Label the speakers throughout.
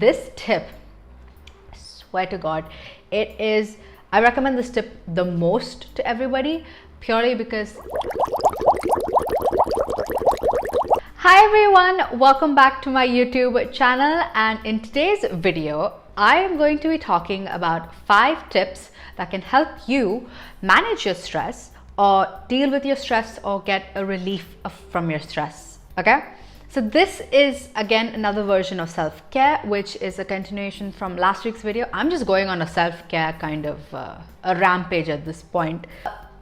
Speaker 1: This tip, I swear to God, I recommend this tip the most to everybody, purely because... Hi everyone, welcome back to my YouTube channel, and in today's video, I am going to be talking about 5 tips that can help you manage your stress or deal with your stress or get a relief from your stress, okay? So this is again another version of self-care, which is a continuation from last week's video. I'm just going on a self-care kind of a rampage at this point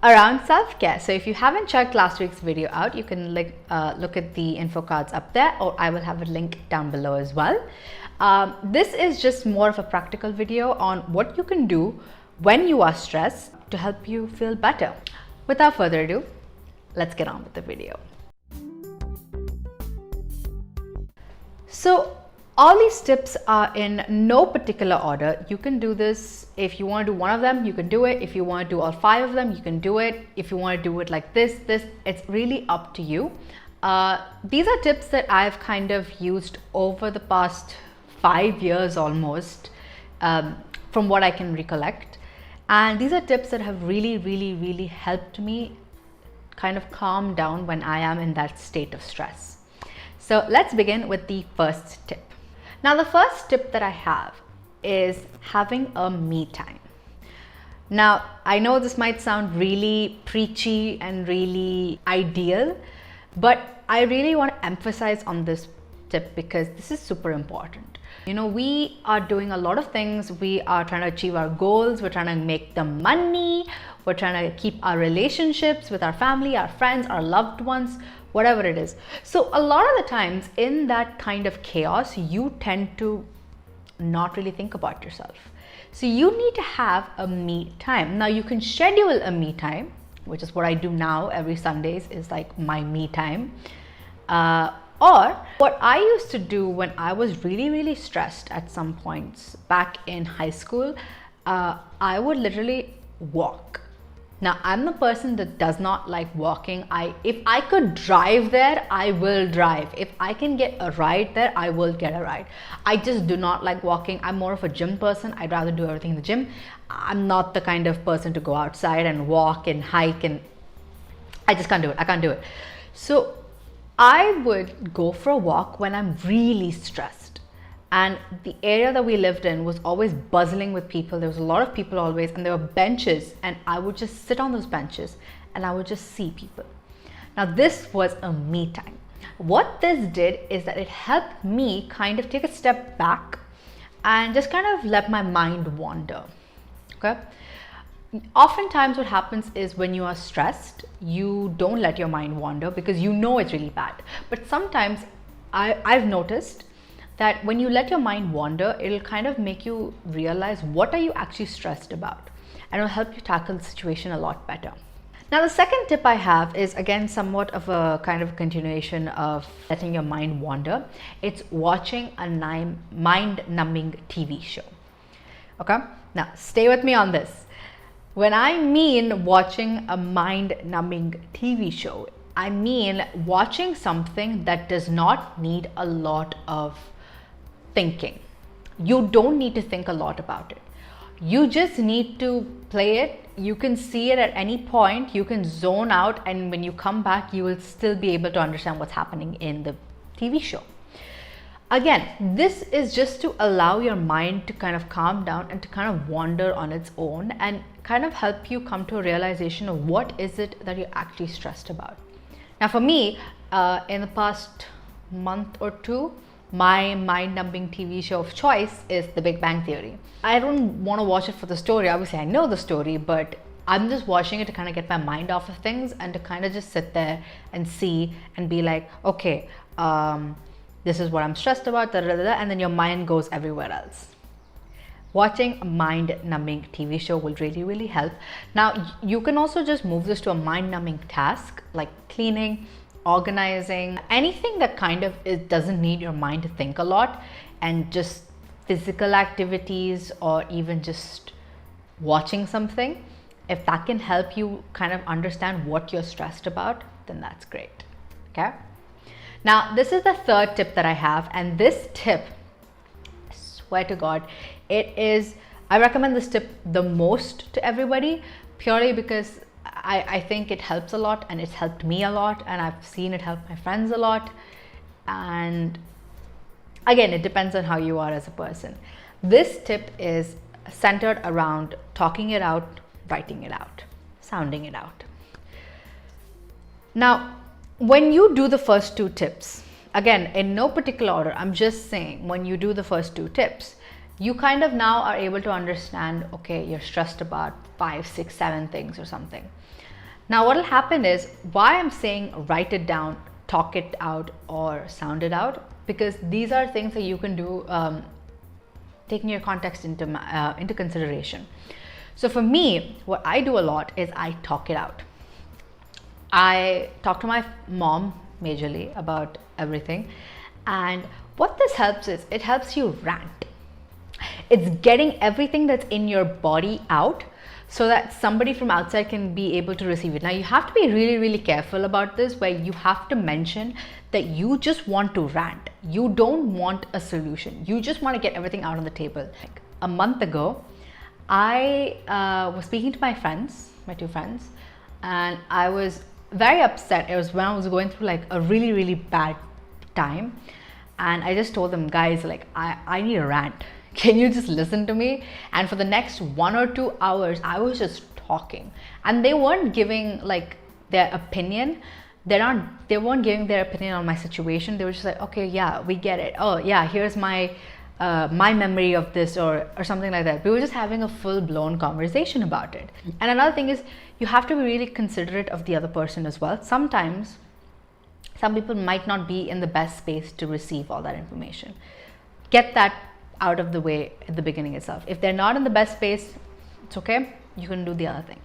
Speaker 1: around self-care. So if you haven't checked last week's video out, you can look at the info cards up there, or I will have a link down below as well. This is just more of a practical video on what you can do when you are stressed to help you feel better. Without further ado, let's get on with the video. So all these tips are in no particular order. You can do this. If you want to do one of them, you can do it. If you want to do all 5 of them, you can do it. If you want to do it like this, it's really up to you. These are tips that I've kind of used over the past 5 years almost, from what I can recollect. And these are tips that have really helped me kind of calm down when I am in that state of stress. So let's begin with the first tip. Now, the first tip that I have is having a me time. Now, I know this might sound really preachy and really ideal, but I really want to emphasize on this tip because this is super important. You know, we are doing a lot of things. We are trying to achieve our goals. We're trying to make the money. We're trying to keep our relationships with our family, our friends, our loved ones, whatever it is. So a lot of the times in that kind of chaos, you tend to not really think about yourself. So you need to have a me time. Now you can schedule a me time, which is what I do now. Every Sundays is like my me time. Or what I used to do when I was really stressed at some points back in high school, I would literally walk. Now, I'm the person that does not like walking. If I could drive there, I will drive. If I can get a ride there, I will get a ride. I just do not like walking. I'm more of a gym person. I'd rather do everything in the gym. I'm not the kind of person to go outside and walk and hike, and I just can't do it. I can't do it. So I would go for a walk when I'm really stressed. And the area that we lived in was always buzzing with people. There was a lot of people always, and there were benches, and I would just sit on those benches and I would just see people. Now this was a me time. What this did is that it helped me kind of take a step back and just kind of let my mind wander, okay? Oftentimes what happens is when you are stressed, you don't let your mind wander because you know it's really bad. But sometimes I've noticed that when you let your mind wander, it'll kind of make you realize what are you actually stressed about, and it'll help you tackle the situation a lot better. Now, the second tip I have is again somewhat of a kind of continuation of letting your mind wander. It's watching a mind-numbing TV show. Okay? Now, stay with me on this. When I mean watching a mind-numbing TV show, I mean watching something that does not need a lot of thinking. You don't need to think a lot about it. You just need to play it. You can see it at any point. You can zone out, and when you come back, you will still be able to understand what's happening in the TV show. Again, this is just to allow your mind to kind of calm down and to kind of wander on its own and kind of help you come to a realization of what is it that you're actually stressed about. Now for me, in the past month or 2, my mind-numbing TV show of choice is The Big Bang Theory. I don't want to watch it for the story. Obviously, I know the story, but I'm just watching it to kind of get my mind off of things and to kind of just sit there and see and be like, okay, this is what I'm stressed about, and then your mind goes everywhere else. Watching a mind-numbing TV show will really help. Now, you can also just move this to a mind-numbing task like cleaning, organizing, anything that kind of doesn't need your mind to think a lot, and just physical activities or even just watching something. If that can help you kind of understand what you're stressed about, then that's great, okay? Now, this is the third tip that I have, and this tip, I swear to God, I recommend this tip the most to everybody, purely because I think it helps a lot, and it's helped me a lot, and I've seen it help my friends a lot. And again, it depends on how you are as a person. This tip is centered around talking it out, writing it out, sounding it out. Now, when you do the first two tips, again, in no particular order, I'm just saying, when you do the first two tips, you kind of now are able to understand, okay, you're stressed about 5, 6, 7 things or something. Now, what will happen is, why I'm saying write it down, talk it out, or sound it out, because these are things that you can do taking your context into consideration. So for me, what I do a lot is I talk it out. I talk to my mom majorly about everything, and what this helps is, it helps you rant. It's getting everything that's in your body out so that somebody from outside can be able to receive it. Now, you have to be really, really careful about this, where you have to mention that you just want to rant. You don't want a solution. You just want to get everything out on the table. Like a month ago, I was speaking to my friends, my two friends, and I was very upset. It was when I was going through like a really, really bad time. And I just told them, guys, like, I need a rant. Can you just listen to me? And for the next 1 or 2 hours, I was just talking. And they weren't giving like their opinion. They weren't giving their opinion on my situation. They were just like, okay, yeah, we get it. Oh yeah, here's my memory of this, or something like that. We were just having a full-blown conversation about it. And another thing is, you have to be really considerate of the other person as well. Sometimes some people might not be in the best space to receive all that information. Get that out of the way at the beginning itself. If they're not in the best space, it's okay, you can do the other thing.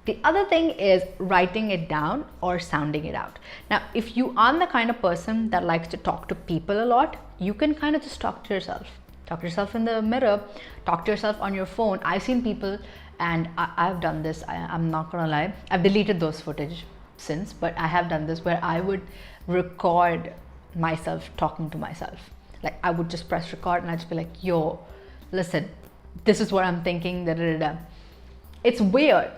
Speaker 1: The other thing is writing it down or sounding it out. Now, if you are the kind of person that likes to talk to people a lot, you can kind of just talk to yourself. Talk to yourself in the mirror, talk to yourself on your phone. I've seen people, and I've done this, I'm not gonna lie, I've deleted those footage since, but I have done this, where I would record myself talking to myself. Like, I would just press record and I'd just be like, yo, listen, this is what I'm thinking, da, da, da, da. It's weird,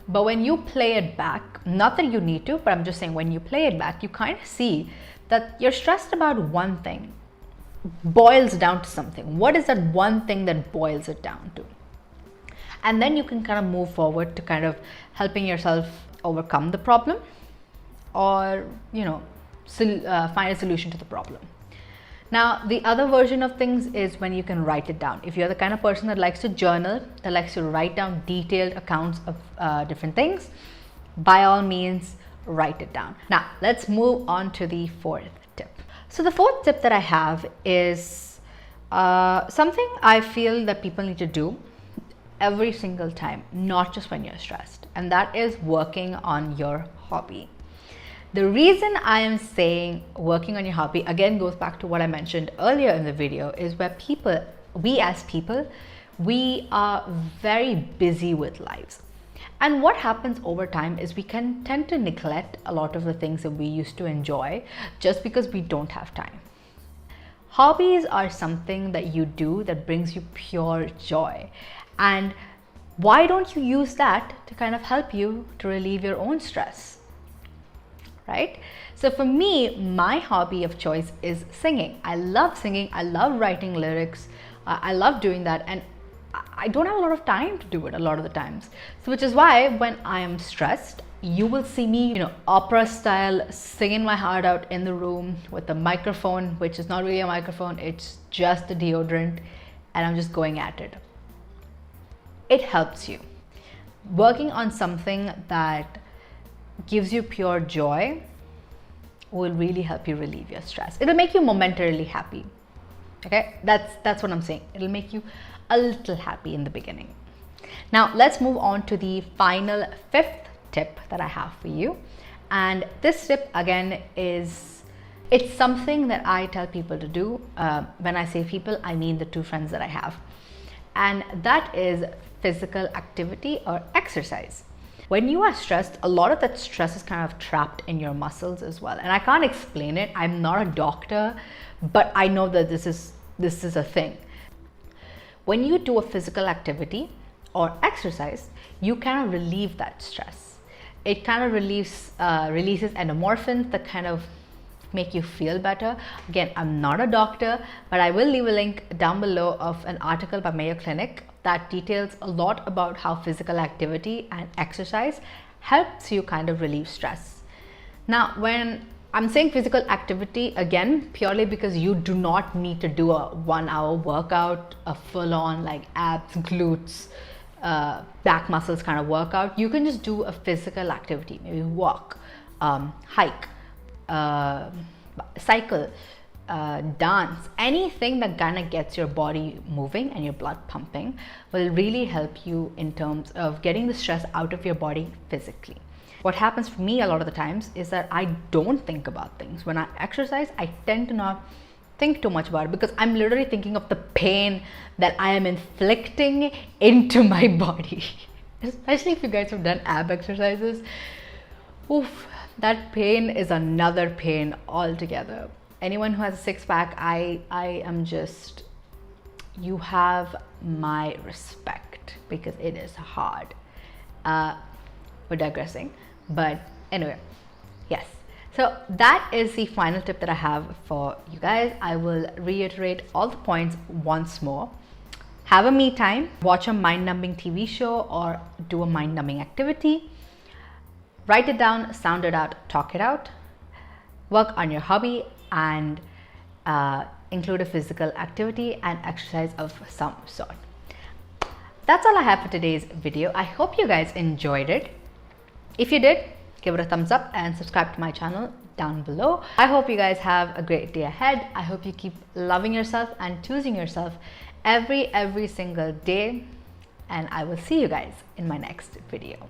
Speaker 1: but when you play it back, not that you need to, but I'm just saying, when you play it back, you kind of see that you're stressed about one thing, boils down to something. What is that one thing that boils it down to? And then you can kind of move forward to kind of helping yourself overcome the problem, or, you know, find a solution to the problem. Now, the other version of things is when you can write it down. If you're the kind of person that likes to journal, that likes to write down detailed accounts of different things, by all means, write it down. Now, let's move on to the fourth tip. So the fourth tip that I have is something I feel that people need to do every single time, not just when you're stressed, and that is working on your hobby. The reason I am saying working on your hobby, again, goes back to what I mentioned earlier in the video, is where we as people, we are very busy with lives. And what happens over time is we can tend to neglect a lot of the things that we used to enjoy just because we don't have time. Hobbies are something that you do that brings you pure joy. And why don't you use that to kind of help you to relieve your own stress? Right? So for me, my hobby of choice is singing. I love singing. I love writing lyrics. I love doing that. And I don't have a lot of time to do it a lot of the times. So which is why when I am stressed, you will see me, opera style, singing my heart out in the room with a microphone, which is not really a microphone. It's just a deodorant. And I'm just going at it. It helps you. Working on something that gives you pure joy will really help you relieve your stress. It'll make you momentarily happy. Okay, that's what I'm saying. It'll make you a little happy in the beginning. Now let's move on to the final fifth tip that I have for you. And this tip again it's something that I tell people to do. When I say people, I mean the two friends that I have. And that is physical activity or exercise. When you are stressed, a lot of that stress is kind of trapped in your muscles as well. And I can't explain it. I'm not a doctor, but I know that this is a thing. When you do a physical activity or exercise, you kind of relieve that stress. It kind of releases endorphins that kind of make you feel better. Again, I'm not a doctor, but I will leave a link down below of an article by Mayo Clinic that details a lot about how physical activity and exercise helps you kind of relieve stress. Now, when I'm saying physical activity, again, purely because you do not need to do a 1 hour workout, a full on like abs, glutes, back muscles kind of workout. You can just do a physical activity, maybe walk, hike, cycle, dance. Anything that kind of gets your body moving and your blood pumping will really help you in terms of getting the stress out of your body physically. What happens for me a lot of the times is that I don't think about things. When I exercise, I tend to not think too much about it because I'm literally thinking of the pain that I am inflicting into my body. Especially if you guys have done ab exercises. Oof, that pain is another pain altogether. Anyone who has a six-pack, I am just, you have my respect because it is hard. We're digressing. But anyway, yes. So that is the final tip that I have for you guys. I will reiterate all the points once more. Have a me time, watch a mind-numbing TV show or do a mind-numbing activity. Write it down, sound it out, talk it out. Work on your hobby and include a physical activity and exercise of some sort. That's all I have for today's video. I hope you guys enjoyed it. If you did, give it a thumbs up and subscribe to my channel down below. I hope you guys have a great day ahead. I hope you keep loving yourself and choosing yourself every single day. And I will see you guys in my next video.